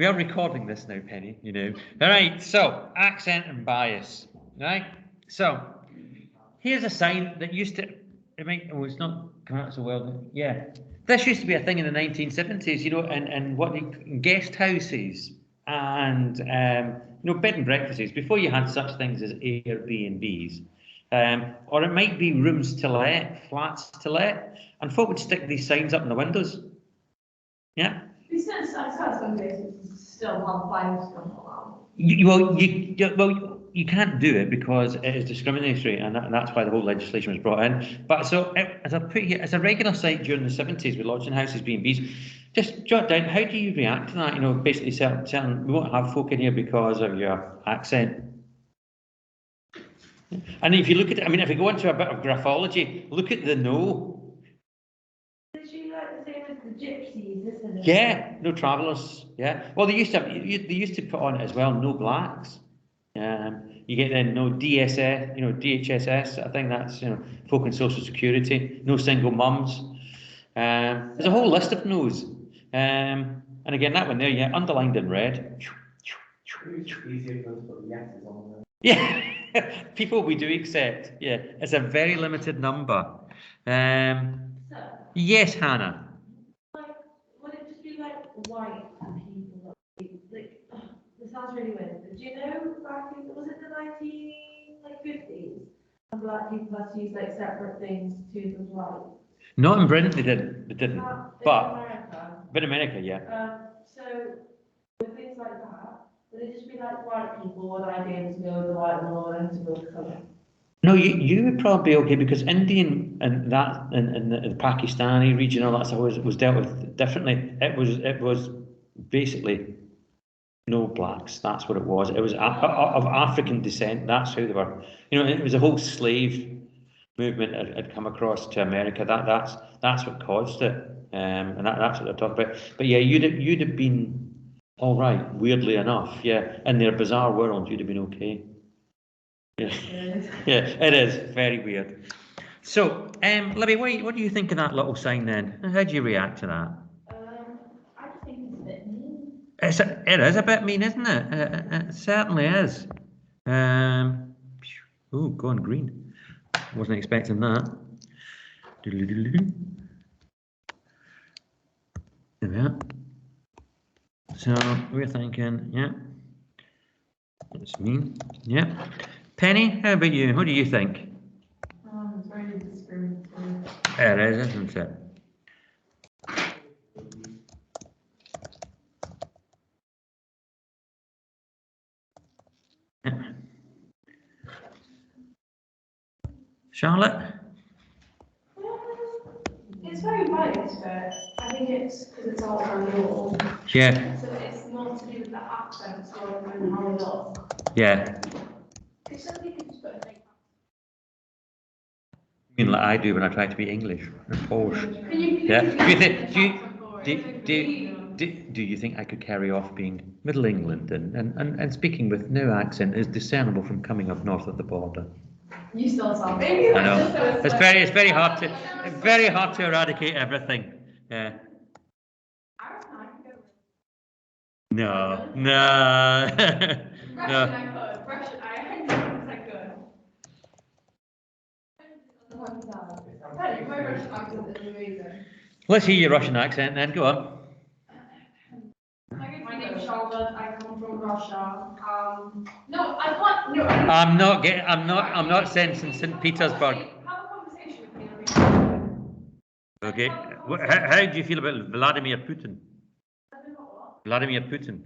We are recording this now, Penny, you know. All right, so accent and bias, right? So here's a sign that used to, it's not come out so well. Yeah, this used to be a thing in the 1970s, you know, and guest houses and, you know, bed and breakfasts, before you had such things as Airbnbs. Or it might be rooms to let, flats to let, and folk would stick these signs up in the windows. Yeah. Still have five still you can't do it because it is discriminatory, and that's why the whole legislation was brought in. But so, as I put here, as a regular sight during the 70s with lodging houses, B&Bs, just jot down, how do you react to that? You know, basically saying we won't have folk in here because of your accent. And if you look at it, I mean, if you go into a bit of graphology, look at the no. Gypsies, isn't it? Yeah, no travellers. Yeah. Well, they used to put on it as well, no blacks. You get then no DSS, you know, DHSS. I think that's, you know, folk and social security. No single mums. There's a whole list of no's. And again, that one there, yeah, underlined in red. Yeah, people we do accept. Yeah, it's a very limited number. Yes, Hannah. Would it just be like white people? Like, this sounds really weird. But do you know back in, was it the 50s? And black people had to use like separate things to choose as white. Not in Britain, they didn't. They didn't. But America. But America, yeah. So with things like that, would it just be like white people would I be able to go with the white one and to go with colour? No, you would probably be okay because Indian and that and the Pakistani region, all that stuff was dealt with differently. It was basically no blacks. That's what it was. It was of African descent. That's who they were. You know, it was a whole slave movement had come across to America. That's what caused it. And that's what they're talking about. But yeah, you'd have been all right. Weirdly enough, yeah. In their bizarre world, you'd have been okay. Yeah, yeah, it is very weird. So, Libby, what do you think of that little sign then? How do you react to that? I just think it's a bit mean. It is a bit mean, isn't it? It certainly is. Oh, gone green. Wasn't expecting that. There we are. So we're thinking, yeah, it's mean. Yeah. Penny, how about you? What do you think? It's very discriminatory. It is, isn't it? Yeah. Charlotte? It's very biased, but I think it's because it's all around the world. Yeah. So it's more to do with the accents rather than how they look. Yeah. Because somebody could just put a fake I mean, like I do when I try to be English and Polish. Yeah. Do you think I could carry off being Middle England and speaking with no accent is discernible from coming up north of the border? You still sound English. I know. It's very hard to eradicate everything. Yeah. No. No. Russian I could. Russian I 100% could. My Russian accent is amazing. Let's hear your Russian accent then. Go on. My name is Charlotte. I come from Russia. No, I can't. No, I'm not sensing St. Petersburg. Have a conversation with me. Okay. How do you feel about Vladimir Putin? Vladimir Putin.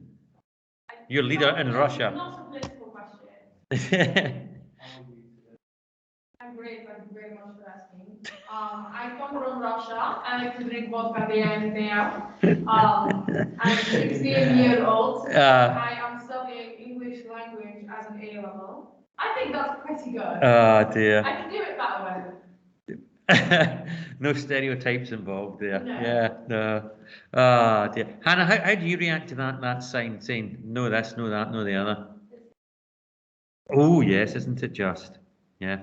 Your leader in Russia. Not a political question. I'm great. Thank you very much for asking. I come from Russia. I like to drink vodka beer and beer. I'm 16 years old. I am studying English language as an A level. I think that's pretty good. Oh dear. I can do it that way. No stereotypes involved there. No. Yeah, no. Ah, dear. Hannah, how do you react to that sign saying no this, no that, no the other? Oh yes, isn't it just? Yeah.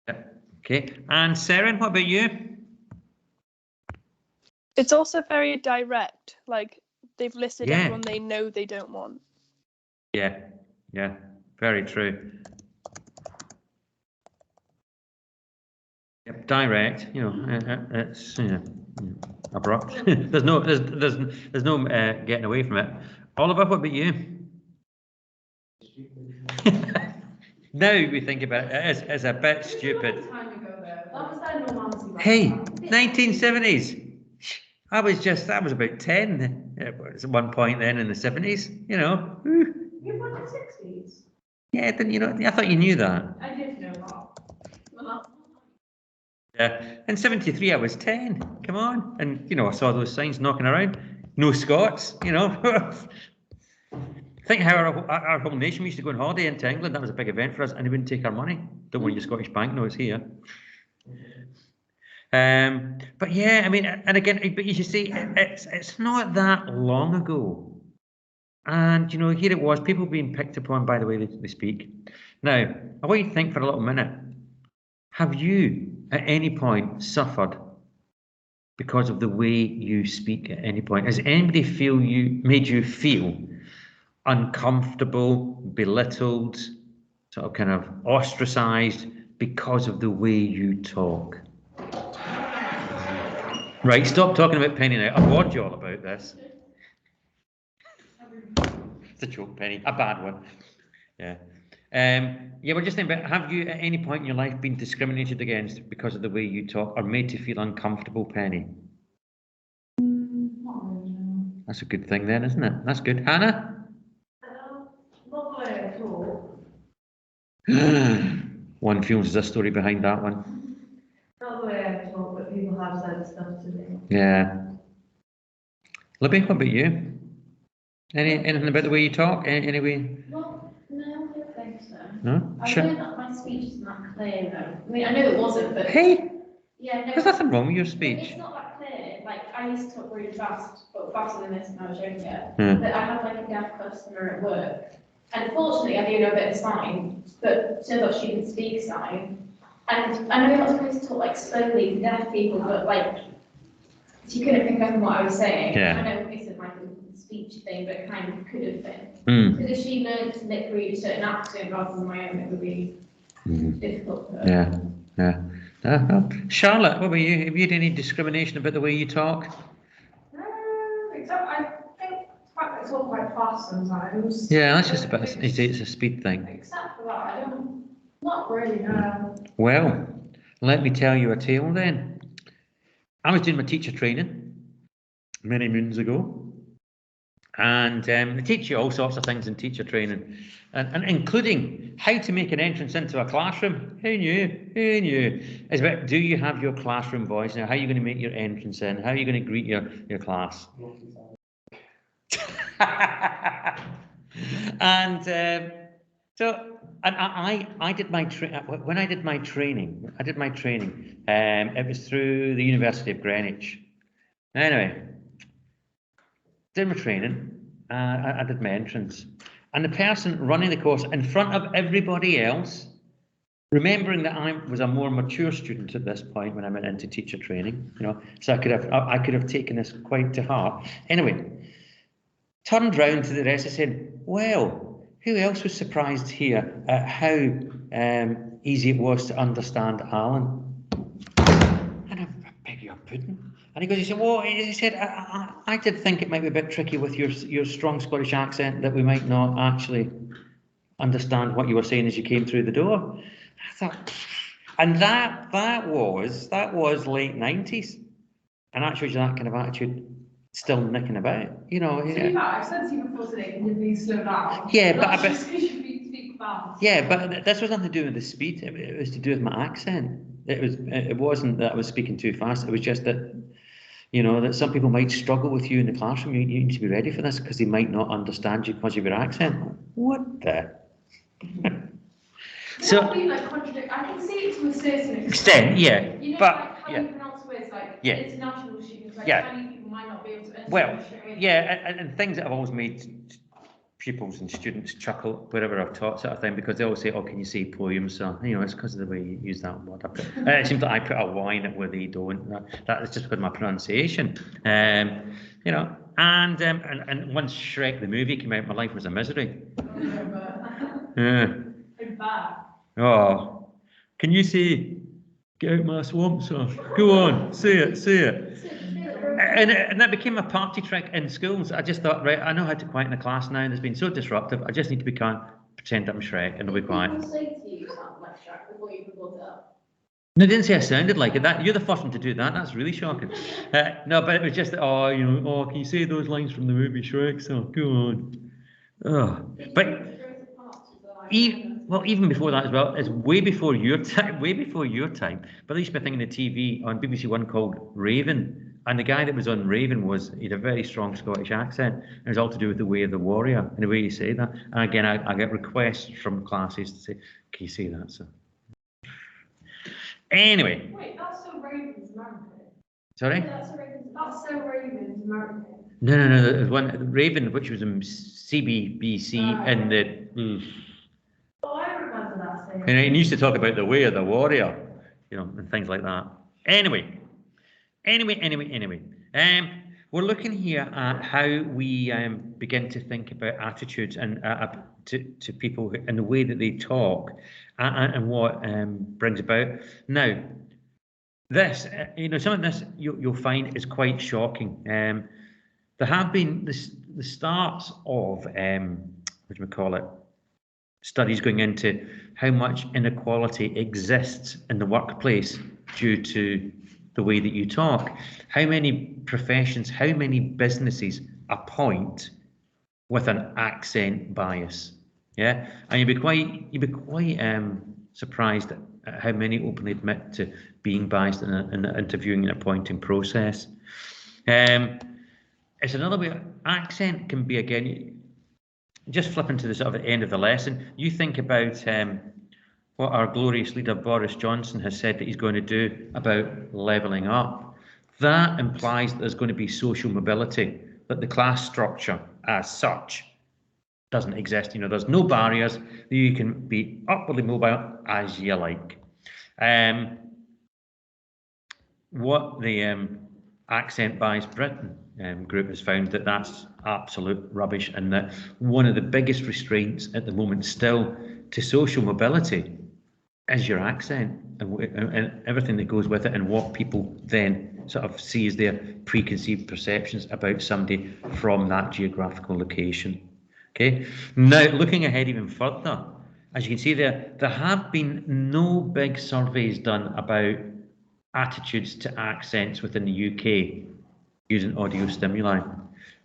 Yeah. Okay, and Seren, what about you? It's also very direct. Like they've listed Yeah. everyone they know they don't want. Yeah, yeah, very true. Yep, direct. You know, it's abrupt. there's no getting away from it. Oliver, what about you? Now we think about it, it's a bit stupid. Time ago though. That was their normality back Hey, then. 1970s. That was about 10 at one point then in the 70s, you know. You were in the 60s? Yeah, didn't you know? I thought you knew that. I did know that. Well, Yeah, in 73 I was 10, come on. And, you know, I saw those signs knocking around. No Scots, you know. Think how our whole nation used to go on holiday into England. That was a big event for us, and they wouldn't take our money. Don't want your Scottish banknotes here. But yeah, I mean, and again, but you see, it's not that long ago, and you know, here it was, people being picked upon by the way they speak. Now, I want you to think for a little minute. Have you, at any point, suffered because of the way you speak at any point? Has anybody made you feel uncomfortable, belittled, sort of kind of ostracized because of the way you talk? Right, stop talking about Penny now. I've warned you all about this. It's a joke, Penny. A bad one. Yeah. Yeah, we're just thinking about, have you at any point in your life been discriminated against because of the way you talk or made to feel uncomfortable, Penny? That's a good thing then, isn't it? That's good. Hannah? not the way I talk. One feels there's a story behind that one. Not the way I talk, but people have said stuff to me. Yeah. Libby, what about you? Anything about the way you talk? Any way? Well, no, I don't think so. No? I Sure. know that my speech isn't that clear though. I mean, I know it wasn't, but Hey, yeah, no. there's nothing wrong with your It's speech. not that clear. Like I used to talk really fast, but faster than this when I was younger. Yeah. But I had like a deaf customer at work, and fortunately I do know a bit of sign, but so that she could speak sign. And I know you're not supposed to talk like slowly to deaf people, but like she couldn't pick up on what I was saying. Yeah. I know it's like a speech thing, but it kind of could have been. Mm. Because if she learned to lip read a certain accent rather than my own, it would be difficult for her. Yeah, yeah. Charlotte, what about you? Have you had any discrimination about the way you talk? Except I think the fact that I talk quite fast sometimes. Yeah, that's just a bit. It's a speed thing. Except for that, I don't. Not really, no. Well, let me tell you a tale then. I was doing my teacher training many moons ago, and they teach you all sorts of things in teacher training, and including how to make an entrance into a classroom. Who knew? Who knew? It's about, do you have your classroom voice now? How are you going to make your entrance in? How are you going to greet your class? And so, and I did my when I did my training. It was through the University of Greenwich. Anyway, did my training. I did my entrance, and the person running the course in front of everybody else, remembering that I was a more mature student at this point when I went into teacher training, you know, so I could have taken this quite to heart. Anyway, turned round to the rest and said, "Well, who else was surprised here at how easy it was to understand Alan?" And I beg your pudding. And he said, well, he said, I did think it might be a bit tricky with your strong Scottish accent that we might not actually understand what you were saying as you came through the door. I thought, and that was late 90s. And actually that kind of attitude still nicking about, you know. Yeah. I've said to you before today, can you please slow down? Yeah, but just because you speak fast. Yeah, but this was nothing to do with the speed. It was to do with my accent. It wasn't that I was speaking too fast. It was just that, you know, that some people might struggle with you in the classroom. You need to be ready for this because they might not understand you because of your accent. What the? So like contradict. I can see it to a certain extent, yeah. You know, but like how you pronounce words, like international students, like yeah. Chinese people might not be able to understand. Well, yeah, and things that have always made pupils and students chuckle wherever I've taught sort of thing, because they always say, "Oh, can you say poems?" So it's because of the way you use that word. It seems like I put a Y in it where they don't. That's just because of my pronunciation. And once Shrek the movie came out, my life was a misery. Yeah. Oh, can you say, "Get out my swamp, sir"? Go on, say it. And that became a party trick in schools. I just thought, right, I know how to quieten the class now, and it's been so disruptive. I just need to be calm, pretend I'm Shrek, and I'll be quiet. People say to you sound like Shrek before you can look it up. No, I didn't say I sounded like it. You're the first one to do that. That's really shocking. No, but it was just, can you say those lines from the movie Shrek? So go on. Oh, but even before that as well, it's way before your time. Way before your time. But there used to be a thing in the TV on BBC One called Raven, and the guy that was on Raven he had a very strong Scottish accent. And it was all to do with the way of the warrior and the way you say that. And again, I get requests from classes to say, "Can you say that, sir?" Anyway. Wait, that's so Raven's American. Sorry? That's so Raven's American. No. There's one Raven, which was in CBBC, and Oh, I remember that saying. and he used to talk about the way of the warrior, and things like that. Anyway. We're looking here at how we begin to think about attitudes and to people and the way that they talk, and what brings about. Now, this, some of this you'll find is quite shocking. There have been the starts of what do we call it? Studies going into how much inequality exists in the workplace due to the way that you talk. How many professions, how many businesses appoint with an accent bias? Yeah, and you'd be quite surprised at how many openly admit to being biased in the interviewing and appointing process. It's another way. Accent can be, again, just flipping to the sort of end of the lesson. You think about what our glorious leader Boris Johnson has said that he's going to do about levelling up. That implies that there's going to be social mobility, that the class structure as such doesn't exist. There's no barriers. You can be upwardly mobile as you like. What the Accent Bias Britain group has found that's absolute rubbish, and that one of the biggest restraints at the moment still to social mobility is your accent and everything that goes with it, and what people then sort of see as their preconceived perceptions about somebody from that geographical location. Okay, now looking ahead even further, as you can see there have been no big surveys done about attitudes to accents within the UK using audio stimuli.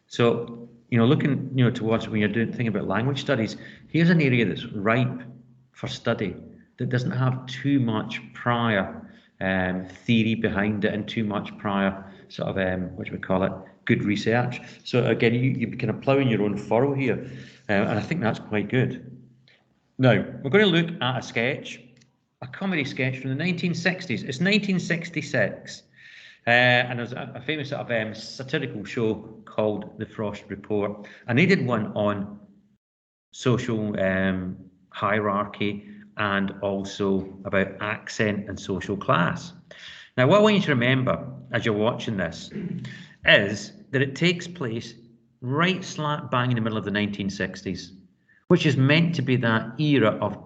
So, looking, towards when you're thinking about language studies, here's an area that's ripe for study, that doesn't have too much prior theory behind it and too much prior sort of, what do we call it, good research. So again, you're kind of ploughing your own furrow here, and I think that's quite good. Now, we're going to look at a sketch, a comedy sketch from the 1960s. It's 1966. And there's a famous sort of satirical show called The Frost Report. And they did one on social hierarchy and also about accent and social class. Now, what I want you to remember as you're watching this is that it takes place right slap bang in the middle of the 1960s, which is meant to be that era of,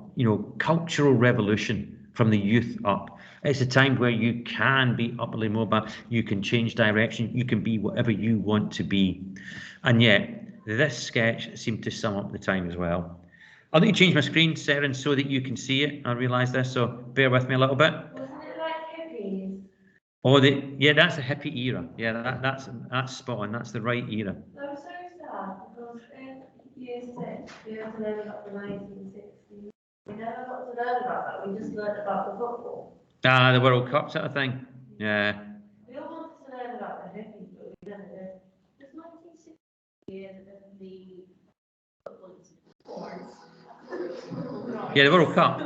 cultural revolution from the youth up. It's a time where you can be upwardly mobile, you can change direction, you can be whatever you want to be. And yet, this sketch seemed to sum up the time as well. I'll need to change my screen, Seren, so that you can see it. I realise this, so bear with me a little bit. Wasn't it like hippies? Oh, that's the hippie era. Yeah, that's spot on. That's the right era. I'm so sad because in year 6 we had to learn about the 1960s. We never got to learn about that. We just learned about the football. The World Cup sort of thing. Yeah. We all wanted to learn about the hippies, but we never did. It's 1960 years of the football sports. Yeah, the World Cup.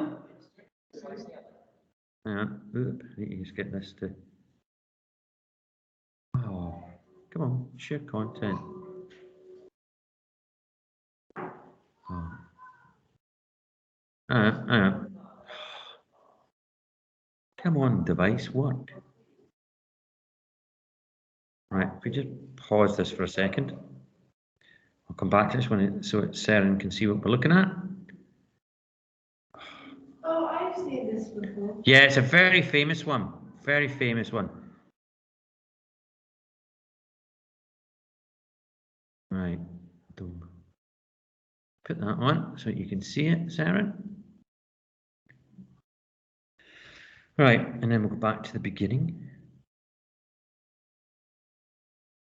I need to just get this to. Oh, come on, share content. Oh. Hang on. Come on, device, work. Right, if we just pause this for a second, I'll come back to this one so Seren can see what we're looking at. Oh, I've seen this before. Yeah, it's a very famous one. Very famous one. Right. Put that on so you can see it, Seren. Right, and then we'll go back to the beginning.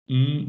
E.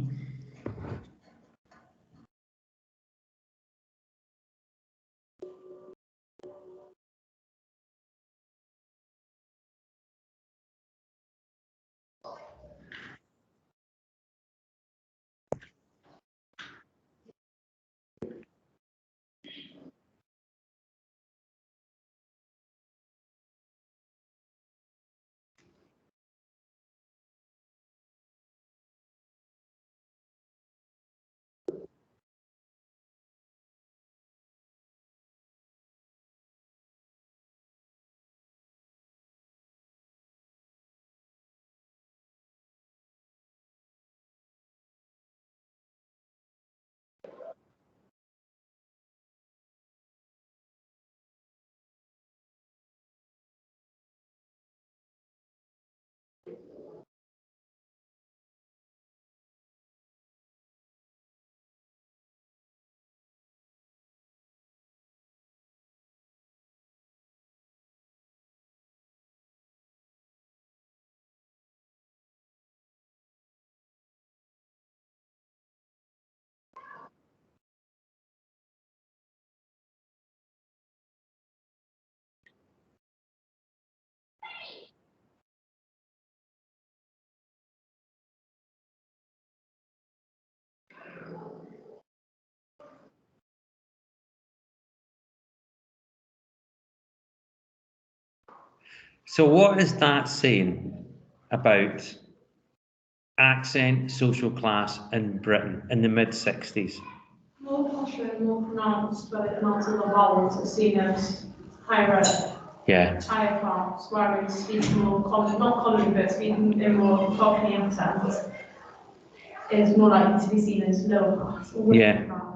So what is that saying about accent, social class in Britain in the mid-60s? More posher, more pronounced, and also the vowels are seen as higher up, Yeah. higher class, whereas speaking more common, not common, but speaking in more cockney accents is more likely to be seen as lower class or working class.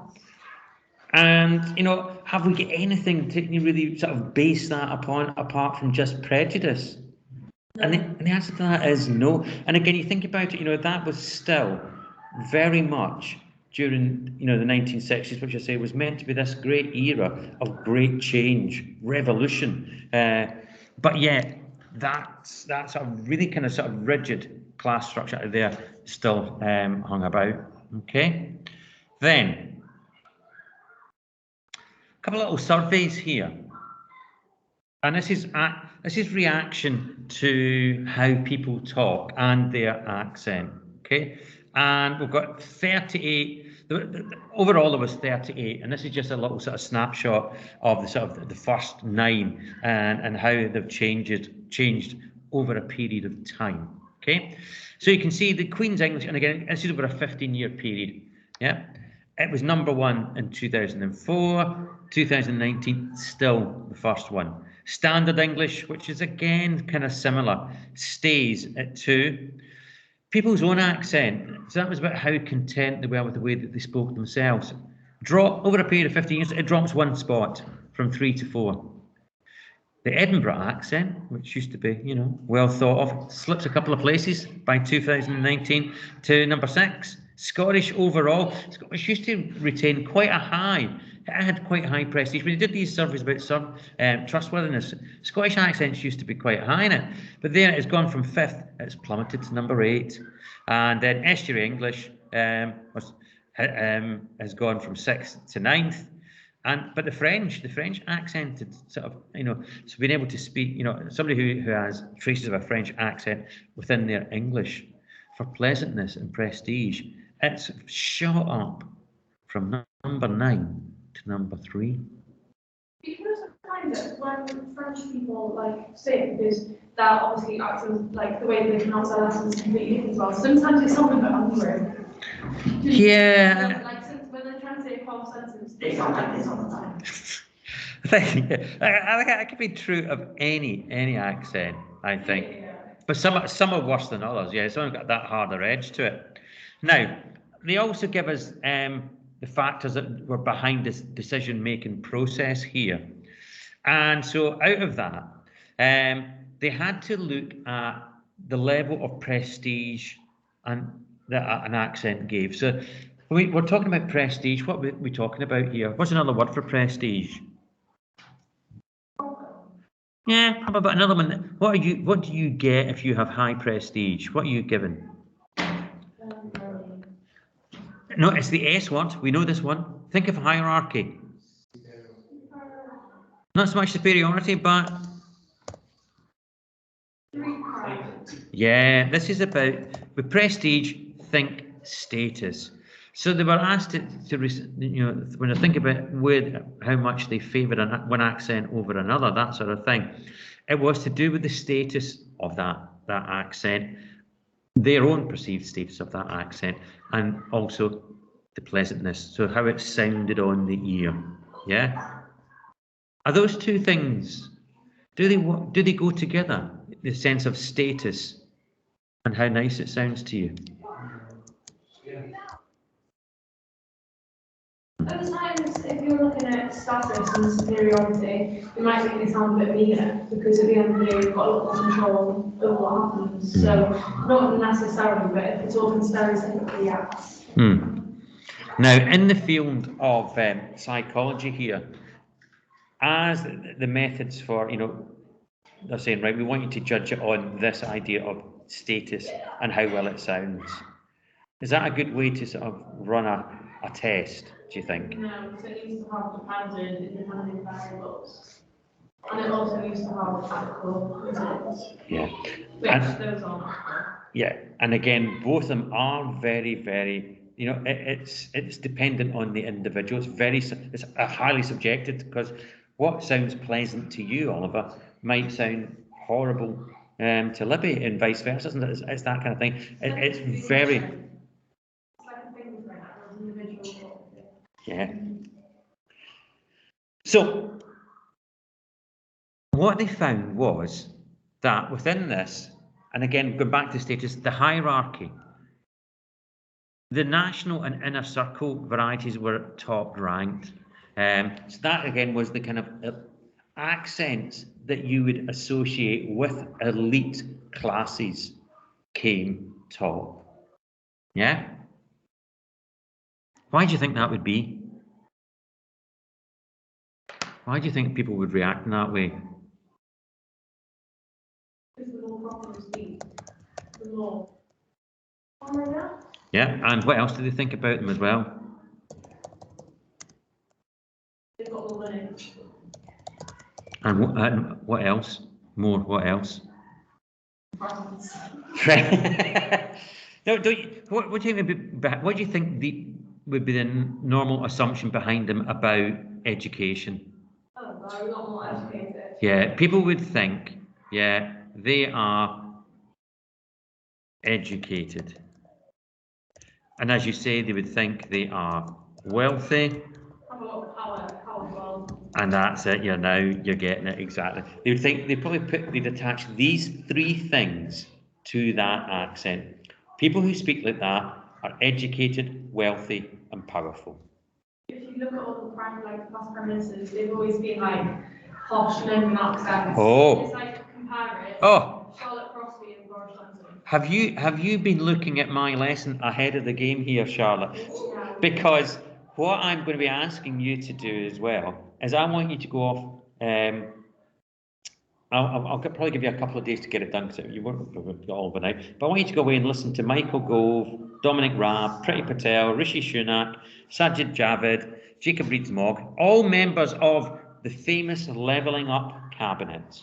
And, you know, have we got anything to really sort of base that upon apart from just prejudice? No. And the answer to that is no. And again, you think about it, you know, that was still very much during, you know, the 1960s, which I say was meant to be this great era of great change, revolution. But yet, that sort of really kind of sort of rigid class structure out there still hung about. Okay, then a couple of little surveys here. And this is reaction to how people talk and their accent, okay? And we've got 38. Overall, there was 38, and this is just a little sort of snapshot of the sort of the first 9 and how they've changed over a period of time. Okay, so you can see the Queen's English, and again, this is over a 15-year period. Yeah. It was number 1 in 2004, 2019, still the first one. Standard English, which is again kind of similar, stays at 2. People's own accent, so that was about how content they were with the way that they spoke themselves. Drop over a period of 15 years, it drops 1 spot from 3 to 4. The Edinburgh accent, which used to be, you know, well thought of, slips a couple of places by 2019 to number 6. Scottish overall, Scottish used to retain quite a high, it had quite high prestige. When you did these surveys about trustworthiness, Scottish accents used to be quite high in it, but then it's gone from 5th, it's plummeted to number 8. And then Estuary English has gone from 6th to 9th. But the French accented sort of, you know, so being able to speak, you know, somebody who has traces of a French accent within their English for pleasantness and prestige, it's shot up from number 9 to number 3. Because I find that when French people like sing, because that obviously accents, like the way that they pronounce their letters is completely different as well. Sometimes it's something a bit hungry. Yeah. Like when they're trying to say sentence. They sound like this all the time. I think that could be true of any accent, I think. Yeah. But some are worse than others. Yeah, some have got that harder edge to it. Now, they also give us the factors that were behind this decision-making process here. And so out of that, they had to look at the level of prestige and that an accent gave. So we're talking about prestige. What are we talking about here? What's another word for prestige? Yeah, how about another one? What do you get if you have high prestige? What are you given? No, it's the S word. We know this one. Think of hierarchy. Not so much superiority, but yeah, this is about with prestige. Think status. So they were asked to when they think about how much they favour one accent over another, that sort of thing. It was to do with the status of that accent, their own perceived status of that accent, and also the pleasantness. So how it sounded on the ear. Yeah. Are those two things? Do they go together? The sense of status and how nice it sounds to you. At times, if you're looking at status and superiority, you might think they sound a bit meaner because at the end of the day, you've got a lot more control over what happens. So, not necessarily, but if it's all stereotypically, yes. Now, in the field of psychology here, as the methods for, they're saying, right, we want you to judge it on this idea of status and how well it sounds. Is that a good way to sort of run a test, do you think? No, so it needs to have independent variables. And it also needs to have practical results. Yeah. Which those are not. Yeah, and again, both of them are very, very, it's dependent on the individual. It's highly subjective because what sounds pleasant to you, Oliver, might sound horrible to Libby, and vice versa. Isn't it? It's that kind of thing. It's very. Yeah. So, what they found was that within this, and again, going back to status, the hierarchy, the national and inner circle varieties were top ranked. So that again was the kind of accents that you would associate with elite classes came top. Yeah? Why do you think that would be? Why do you think people would react in that way? Because the more proper speak, the more. Yeah, and what else do they think about them as well? They've got more money. And what else? More, what else? Presence. No, what do you think would be the normal assumption behind them about education? Oh, they're a lot more educated. Yeah, people would think, yeah, they are educated. And as you say, they would think they are wealthy. Have a lot of power. And that's it, you're getting it exactly. They would think they'd attach these three things to that accent. People who speak like that are educated, wealthy, and powerful. If you look at all the past prime ministers, they've always been like posh London accents. Oh. It's like compare it. Oh. Charlotte Crosby and Boris Johnson. Have you been looking at my lesson ahead of the game here, Charlotte? Yeah. Because what I'm going to be asking you to do as well is I want you to go off. I'll probably give you a couple of days to get it done because you won't get all overnight. But I want you to go away and listen to Michael Gove, Dominic Raab, Priti Patel, Rishi Sunak, Sajid Javid, Jacob Rees-Mogg, all members of the famous Levelling Up cabinet.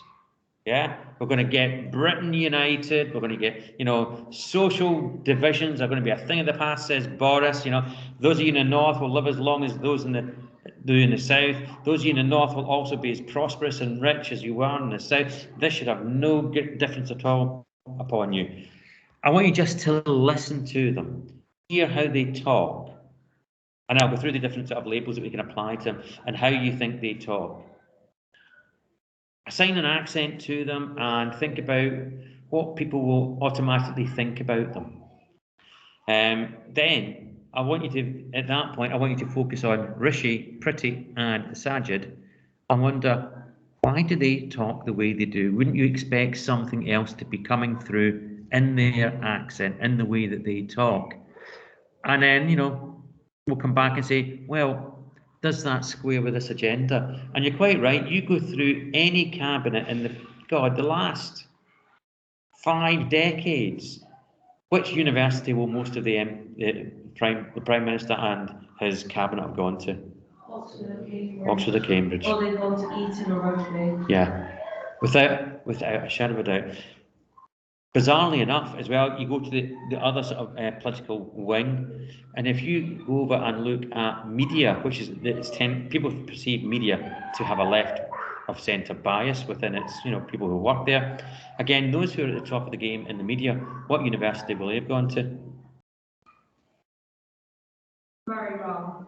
Yeah, we're going to get Britain united. We're going to get, social divisions are going to be a thing of the past, says Boris. Those of you in the north will live as long as those in the south. Those of you in the north will also be as prosperous and rich as you are in the south. This should have no difference at all upon you. I want you just to listen to them, hear how they talk, And I'll go through the different sort of labels that we can apply to them and how you think they talk. Assign an accent to them and think about what people will automatically think about them. Then I want you to, at that point, I want you to focus on Rishi, Priti, and Sajid and wonder, why do they talk the way they do? Wouldn't you expect something else to be coming through in their accent, in the way that they talk? And then, we'll come back and say, well, does that square with this agenda? And you're quite right. You go through any cabinet in the last 5 decades. Which university will most of the Prime Minister and his cabinet have gone to? Oxford or Cambridge. Or they've gone to Eton or Rugby. Yeah, without a shadow of a doubt. Bizarrely enough, as well, you go to the other sort of political wing, and if you go over and look at media, which is people perceive media to have a left of centre bias within its, people who work there. Again, those who are at the top of the game in the media, what university will they have gone to? Very wrong.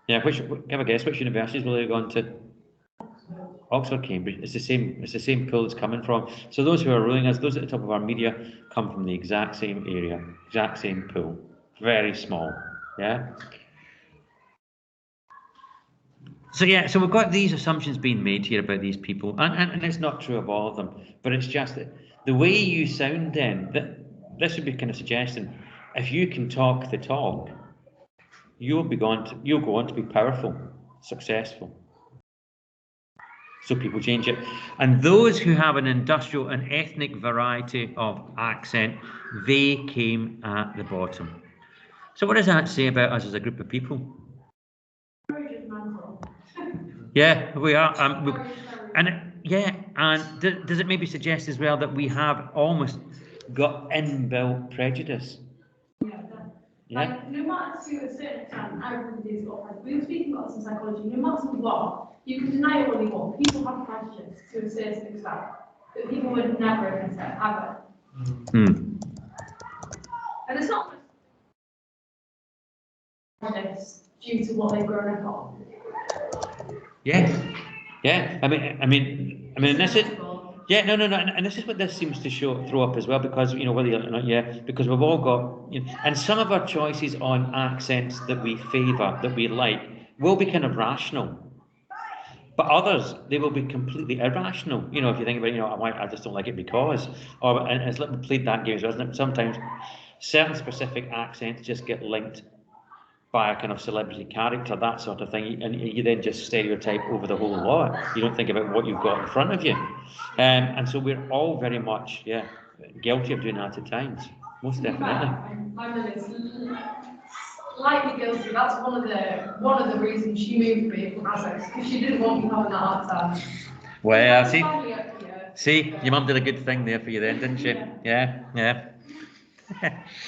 Yeah, have a guess, which universities will they have gone to? Oxford, Cambridge. It's the same pool it's coming from. So those who are ruling us, those at the top of our media, come from the exact same area, exact same pool. Very small. Yeah. So so we've got these assumptions being made here about these people, and it's not true of all of them, but it's just that the way you sound then, this would be kind of suggesting, if you can talk the talk, you'll go on to be powerful, successful. So people change it. And those who have an industrial and ethnic variety of accent, they came at the bottom. So what does that say about us as a group of people? Very judgmental. Yeah, we are. And does it maybe suggest as well that we have almost got inbuilt prejudice? Yeah. Like, no matter to a certain extent, everybody's got prejudice. We were speaking about some psychology. No matter what, you can deny it all you want. People have prejudice to a certain extent that people would never accept, ever. And it's not prejudice due to what they've grown up on. Yeah. I mean, this is. Yeah, no, and this is what this seems to throw up as well, because whether or not, because we've all got, and some of our choices on accents that we favour, that we like, will be kind of rational, but others they will be completely irrational. If you think about, I just don't like it because, and it's like we played that game, isn't it? Sometimes certain specific accents just get linked by a kind of celebrity character, that sort of thing, and you then just stereotype over the whole lot. You don't think about what you've got in front of you, and so we're all very much, guilty of doing that at times, most definitely. My mum is slightly guilty. That's one of the reasons she moved me from Essex, because she didn't want me having that accent. Well, see, your mum did a good thing there for you then, didn't she? Yeah.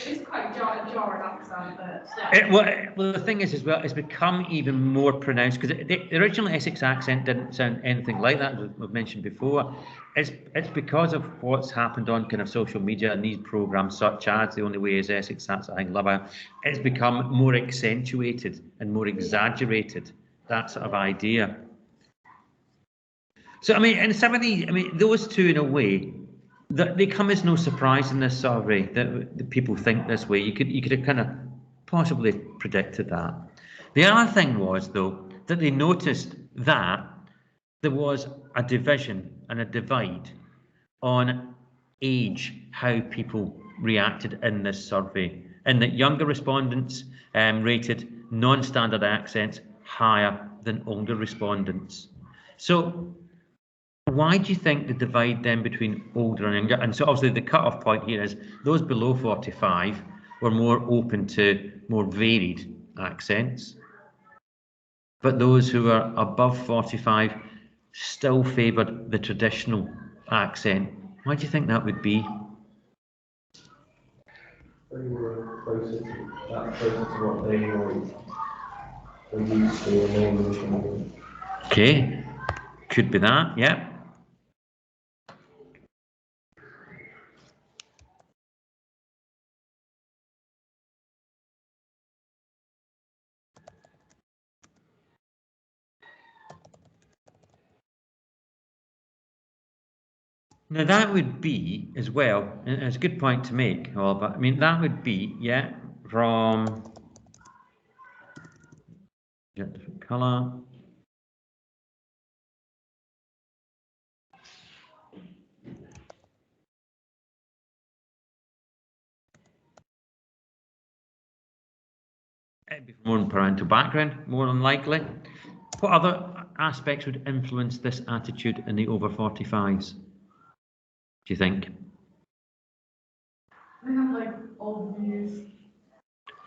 It's quite a jarring accent, but well, the thing is as well, it's become even more pronounced, because the original Essex accent didn't sound anything like that, as we've mentioned before. It's because of what's happened on kind of social media and these programmes such as The Only Way Is Essex, That's I Think Love It. It's become more accentuated and more exaggerated, that sort of idea. So and some of these, those two in a way, that they come as no surprise in this survey that people think this way. You could have kind of possibly predicted that. The other thing was, though, that they noticed that there was a division and a divide on age, how people reacted in this survey, and that younger respondents rated non-standard accents higher than older respondents. So why do you think the divide then between older and younger? And so obviously the cut-off point here is those below 45 were more open to more varied accents, but those who are above 45 still favoured the traditional accent. Why do you think that would be? They were closer to what they were used to in English. Okay, could be that, yeah. Now that would be as well, and it's a good point to make, but I mean that would be, yeah, from different colour. It'd be more than parental background, more than likely. What other aspects would influence this attitude in the over 45s? Do you think? They have like old views,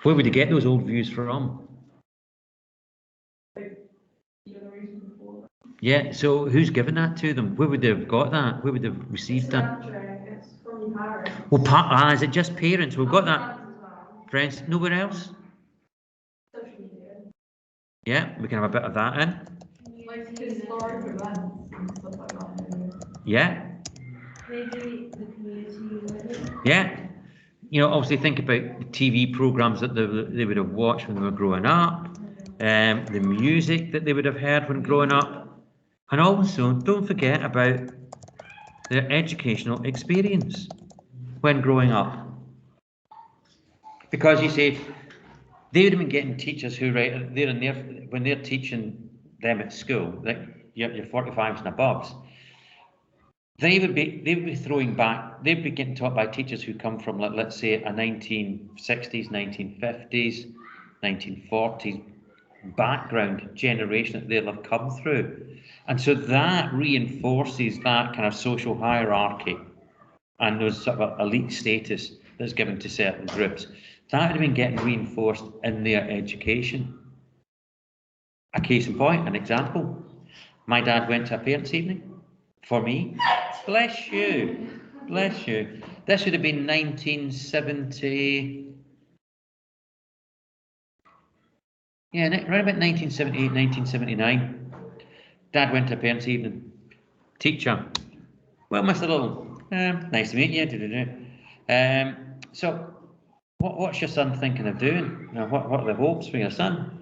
Where would you get those old views from? like generation before. Yeah, so who's given that to them? Where would they have got that? Where would they have It's received that? Snapchat, it's from parents. Well, is it just parents? We've got that. Friends as well. Friends, nowhere else? Social media. Yeah, we can have a bit of that in. Like historic events and stuff like that. Maybe. Yeah, Maybe the community. yeah. You know, obviously think about the TV programs that they would have watched when they were growing up, the music that they would have heard when growing up, and also don't forget about their educational experience when growing up. Because you see, they would have been getting teachers who, right, they're in their, when they're teaching them at school, like your 45s and above, they would be throwing back, they'd be getting taught by teachers who come from, like, let's say, a 1960s, 1950s, 1940s background generation that they'll have come through. And so that reinforces that kind of social hierarchy and those sort of elite status that's given to certain groups. That would have been getting reinforced in their education. A case in point, an example. My dad went to a parents' evening for me. Bless you. Bless you. This would have been 1970. Yeah, right about 1978, 1979. Dad went to a parents' evening. Teacher. Well, Mr. Little, nice to meet you. So, what's your son thinking of doing? You know, what are the hopes for your son?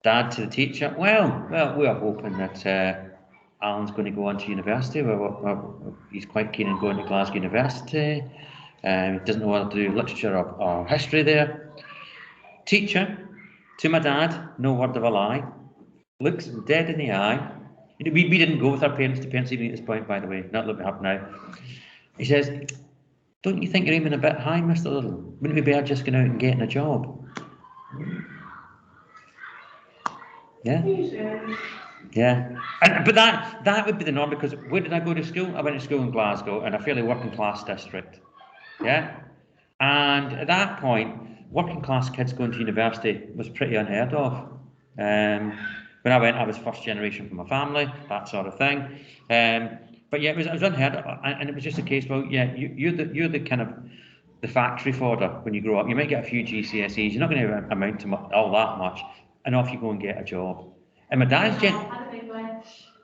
Dad to the teacher. Well, we're hoping that Alan's going to go on to university. He's quite keen on going to Glasgow University. He doesn't know whether to do literature or history there. Teacher to my dad, no word of a lie. Looks him dead in the eye. We didn't go with our parents to parents' evening at this point, by the way. Not looking up now. He says, "Don't you think you're aiming a bit high, Mr. Little? Wouldn't it be better just going out and getting a job?" Yeah. Yeah, but that would be the norm, because where did I go to school? I went to school in Glasgow in a fairly working class district. Yeah, and at that point, working class kids going to university was pretty unheard of. When I went, I was first generation from my family, that sort of thing. But yeah, it was unheard of, and it was just a case. Well, yeah, you're the kind of the factory fodder when you grow up. You might get a few GCSEs. You're not going to amount to all that much, and off you go and get a job. And my dad's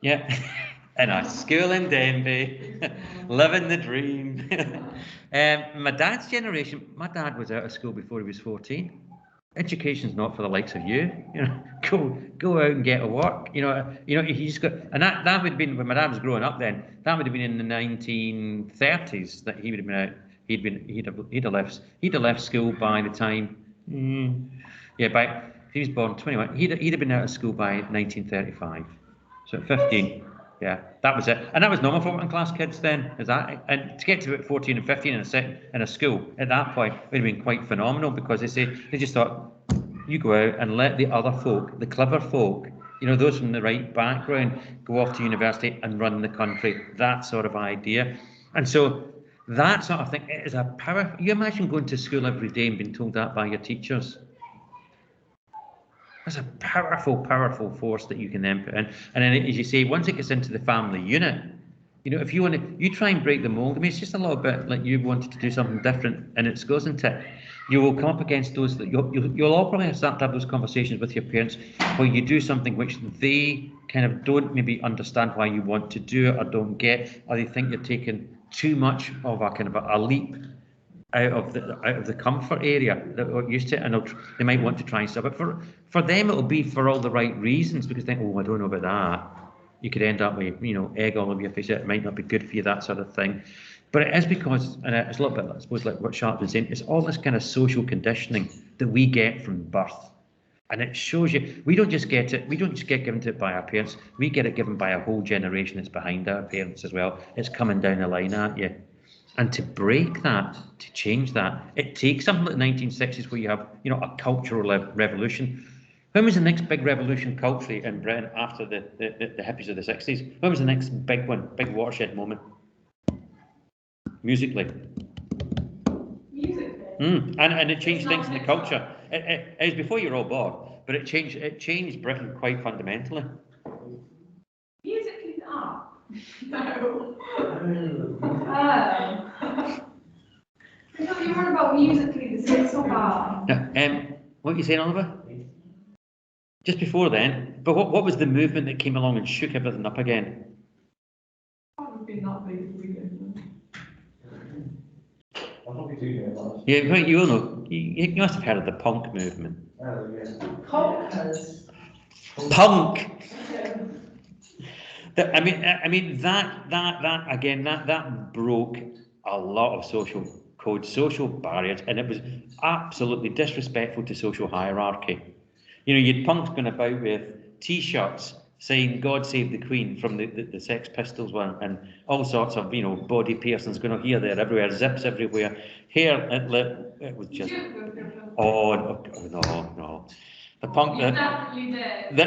yeah, in a school in Denby, living the dream. My dad's generation, my dad was out of school before he was 14. Education's not for the likes of you. You know, go out and get a work. You know, he's got, and that would have been when my dad was growing up. Then that would have been in the 1930s that he would have been out. He'd have left school by the time. He was born 21. He'd have been out of school by 1935. So at 15, yeah, that was it. And that was normal for working class kids then, is that? And to get to about 14 and 15 in a school at that point would have been quite phenomenal, because they just thought, you go out and let the other folk, the clever folk, you know, those from the right background, go off to university and run the country. That sort of idea. And so that sort of thing, it is a power. You imagine going to school every day and being told that by your teachers. That's a powerful, powerful force that you can then put in. And then, as you say, once it gets into the family unit, you know, if you want to, you try and break the mold. I mean, it's just a little bit like you wanted to do something different in its school, isn't it? You will come up against those that you'll all probably start to have those conversations with your parents where you do something which they kind of don't maybe understand why you want to do it, or don't get, or they think you're taking too much of a kind of a leap out of the comfort area that we're used to, and they might want to try and stuff. But for them, it'll be for all the right reasons, because they think, oh, I don't know about that. You could end up with, egg all over your face. It might not be good for you, that sort of thing. But it is because, and it's a little bit, I suppose, like what Sharp was saying, it's all this kind of social conditioning that we get from birth. And it shows you, we don't just get given to it by our parents, we get it given by a whole generation that's behind our parents as well. It's coming down the line at you. And to break that, to change that, it takes something like the 1960s where you have, a cultural revolution. When was the next big revolution culturally in Britain after the hippies of the 60s? When was the next big one, big watershed moment? Musically. And it changed things in the culture. It was before you were all born, but it changed Britain quite fundamentally. Musically art? No. I thought you were about musically the six of art. What are you saying, Oliver? Just before then, but what was the movement that came along and shook everything up again? Probably not big movement. Yeah, you all know. You must have heard of the punk movement. Oh, yeah. Punkers. Punk. That broke a lot of social codes, social barriers, and it was absolutely disrespectful to social hierarchy. You'd punks going about with T-shirts saying "God Save the Queen" from the Sex Pistols one, and all sorts of body piercings going on here, there, everywhere, zips everywhere, hair and lip. It was just no. The punk. You definitely did.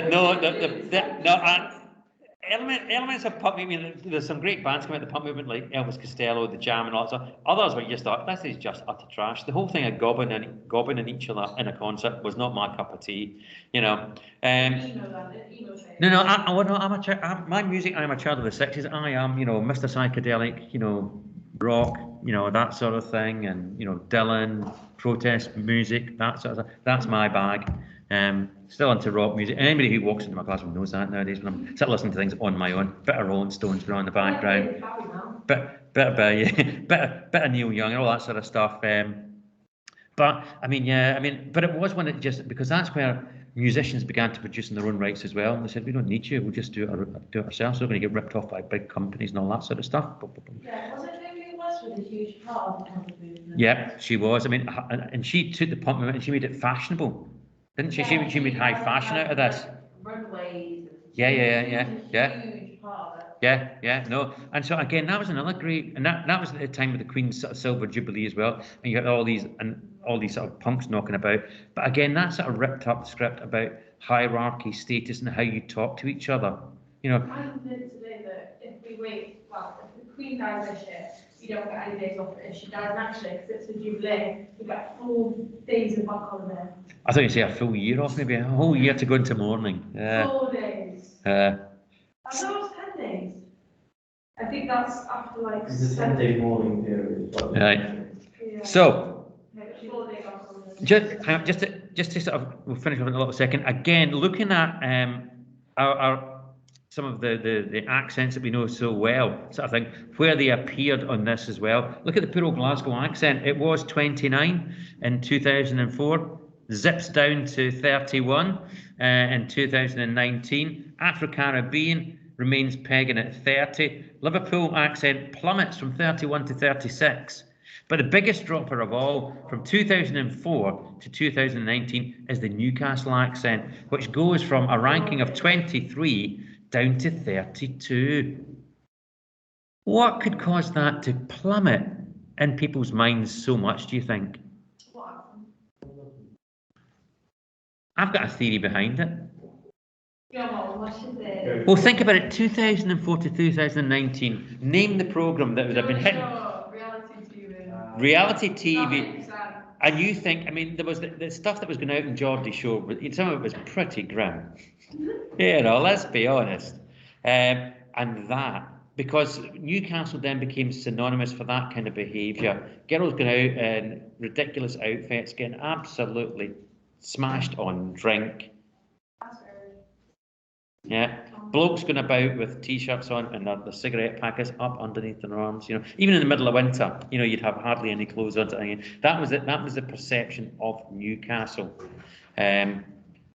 Elements of punk. There's some great bands coming out of the punk movement, like Elvis Costello, The Jam, and all that stuff. Others where you just thought, this is just utter trash. The whole thing of gobbing in each other in a concert was not my cup of tea. No. I'm my music. I'm a child of the '60s. I am, Mr. Psychedelic, rock, that sort of thing, and Dylan, protest music, that sort of stuff. That's my bag. Still into rock music. Anybody who walks into my classroom knows that nowadays. When I'm sitting listening to things on my own, bit of Rolling Stones going on in the background, bit of Neil Young and all that sort of stuff. But it was when it just, because that's where musicians began to produce in their own rights as well. And they said, we don't need you, we'll just do it ourselves. We're going to get ripped off by big companies and all that sort of stuff. Yeah, was it Naomi West with a huge part of the punk movement? Yeah, she was. And she took the punk movement and she made it fashionable, didn't she? Yeah, She made high fashion out of this. Runways. Yeah. Huge part of it. Yeah, no. And so again, that was another great, and that was at the time of the Queen's sort of Silver Jubilee as well. And you had all these sort of punks knocking about. But again, that sort of ripped up the script about hierarchy, status, and how you talk to each other. I'm convinced today that if the Queen dies this year, you don't get any days off if she dies next year, because it's the Jubilee, you get 4 days of bank holiday. I thought you'd say a full year off, maybe a whole year to go into mourning. 4 days. I thought it was 10 days. I think that's after like It's a 10-day mourning period. Right. Yeah. So, 4 days bank holiday. just to sort of, we'll finish up in a little second. Again, looking at our some of the accents that we know so well, sort of thing, where they appeared on this as well. Look at the poor old Glasgow accent. It was 29 in 2004, zips down to 31 in 2019. Afro-Caribbean remains pegging at 30. Liverpool accent plummets from 31 to 36. But the biggest dropper of all, from 2004 to 2019, is the Newcastle accent, which goes from a ranking of 23 down to 32. What could cause that to plummet in people's minds so much, do you think? I've got a theory behind it. Well, think about it, 2004 to 2019. Name the programme that would have been hitting. Reality TV. And you think, there was the stuff that was going out in Geordie Shore, but some of it was pretty grim. Let's be honest. And that, because Newcastle then became synonymous for that kind of behaviour. Girls going out in ridiculous outfits, getting absolutely smashed on drink. Yeah. Blokes going about with T-shirts on and the cigarette packets up underneath their arms. Even in the middle of winter, you'd have hardly any clothes on. That was the perception of Newcastle.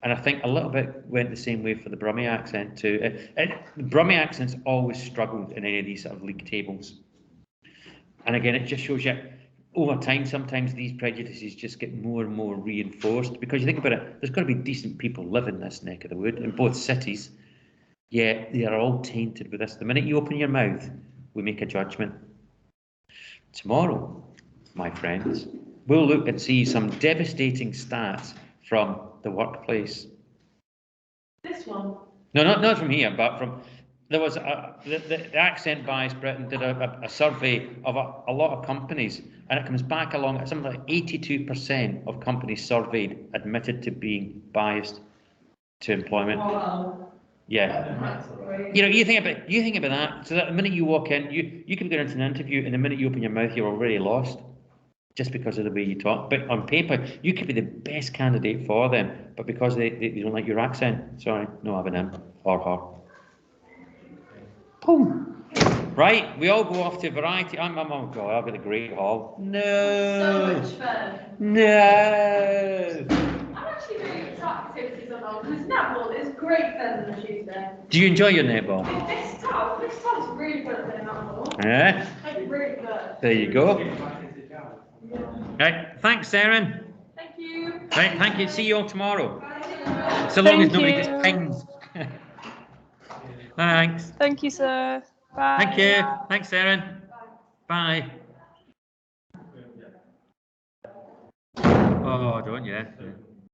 And I think a little bit went the same way for the Brummie accent too. The Brummie accent's always struggled in any of these sort of league tables. And again, it just shows you over time, sometimes these prejudices just get more and more reinforced, because you think about it, there's got to be decent people live in this neck of the wood, in both cities, yet they are all tainted with this. The minute you open your mouth, we make a judgment. Tomorrow, my friends, we'll look and see some devastating stats from the workplace. This one. No, not from here, but from, there was the Accent Bias Britain did a survey of a lot of companies, and it comes back along at something like 82% of companies surveyed admitted to being biased to employment. Wow. Yeah. That's great. You know, you think about that. So that the minute you walk in, you could go into an interview, and the minute you open your mouth, you're already lost, just because of the way you talk. But on paper, you could be the best candidate for them, but because they don't like your accent, sorry, no having him or her. Boom. Right, we all go off to variety. Oh God, I've got a great hall. So No. much fun. No. I'm actually really excited activities on all because netball is great fun on a Tuesday. Do you enjoy your netball? This town's really good at netball. Yeah. Like really good. There you go. Right, thanks, Darren. Thank you. Right, thank you. See you all tomorrow. Bye. So long as Thank nobody you. just pings. Thanks. Thank you, sir. Bye. Thank you. Thanks, Darren. Bye. Oh, don't you?